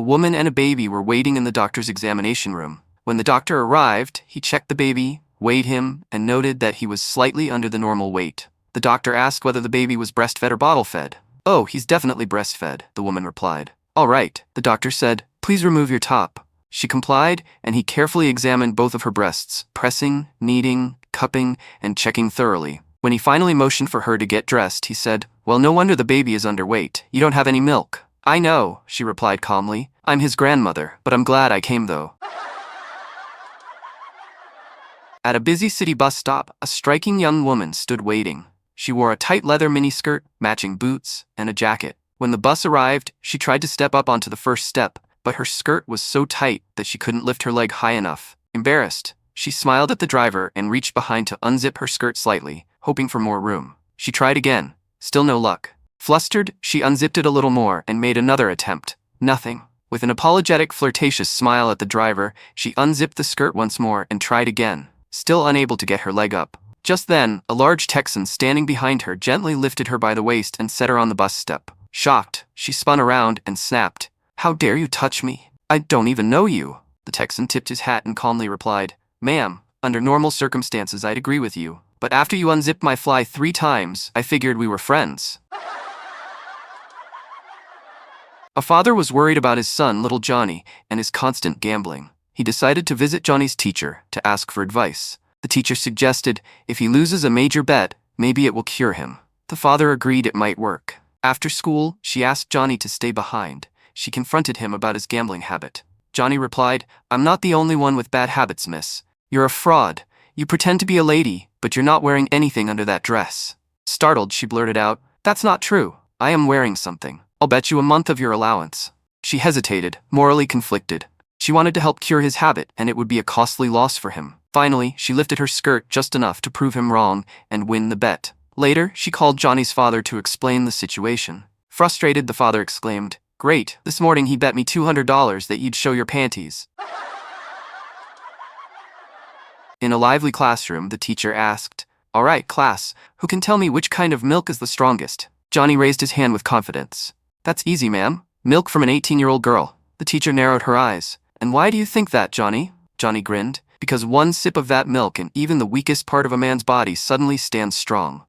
woman and a baby were waiting in the doctor's examination room. When the doctor arrived, he checked the baby, weighed him, and noted that he was slightly under the normal weight. The doctor asked whether the baby was breastfed or bottle-fed. "Oh, he's definitely breastfed," the woman replied. "All right," the doctor said. "Please remove your top." She complied, and he carefully examined both of her breasts, pressing, kneading, cupping, and checking thoroughly. When he finally motioned for her to get dressed, he said, "Well, no wonder the baby is underweight. You don't have any milk." "I know," she replied calmly. "I'm his grandmother, but I'm glad I came though." At a busy city bus stop, a striking young woman stood waiting. She wore a tight leather miniskirt, matching boots, and a jacket. When the bus arrived, she tried to step up onto the first step, but her skirt was so tight that she couldn't lift her leg high enough. Embarrassed, she smiled at the driver and reached behind to unzip her skirt slightly, hoping for more room. She tried again. Still no luck. Flustered, she unzipped it a little more and made another attempt. Nothing. With an apologetic, flirtatious smile at the driver, she unzipped the skirt once more and tried again, still unable to get her leg up. Just then, a large Texan standing behind her gently lifted her by the waist and set her on the bus step. Shocked, she spun around and snapped, "How dare you touch me? I don't even know you." The Texan tipped his hat and calmly replied, "Ma'am, under normal circumstances I'd agree with you, but after you unzipped my fly 3 times, I figured we were friends." A father was worried about his son, little Johnny, and his constant gambling. He decided to visit Johnny's teacher to ask for advice. The teacher suggested if he loses a major bet, maybe it will cure him. The father agreed it might work. After school, she asked Johnny to stay behind. She confronted him about his gambling habit. Johnny replied, "I'm not the only one with bad habits, miss. You're a fraud. You pretend to be a lady, but you're not wearing anything under that dress." Startled, she blurted out, "That's not true. I am wearing something. I'll bet you a month of your allowance." She hesitated, morally conflicted. She wanted to help cure his habit, and it would be a costly loss for him. Finally, she lifted her skirt just enough to prove him wrong and win the bet. Later, she called Johnny's father to explain the situation. Frustrated, the father exclaimed, "Great, this morning he bet me $200 that you'd show your panties." In a lively classroom, the teacher asked, "All right, class, who can tell me which kind of milk is the strongest?" Johnny raised his hand with confidence. "That's easy, ma'am. Milk from an 18-year-old girl." The teacher narrowed her eyes. "And why do you think that, Johnny?" Johnny grinned. "Because one sip of that milk and even the weakest part of a man's body suddenly stands strong."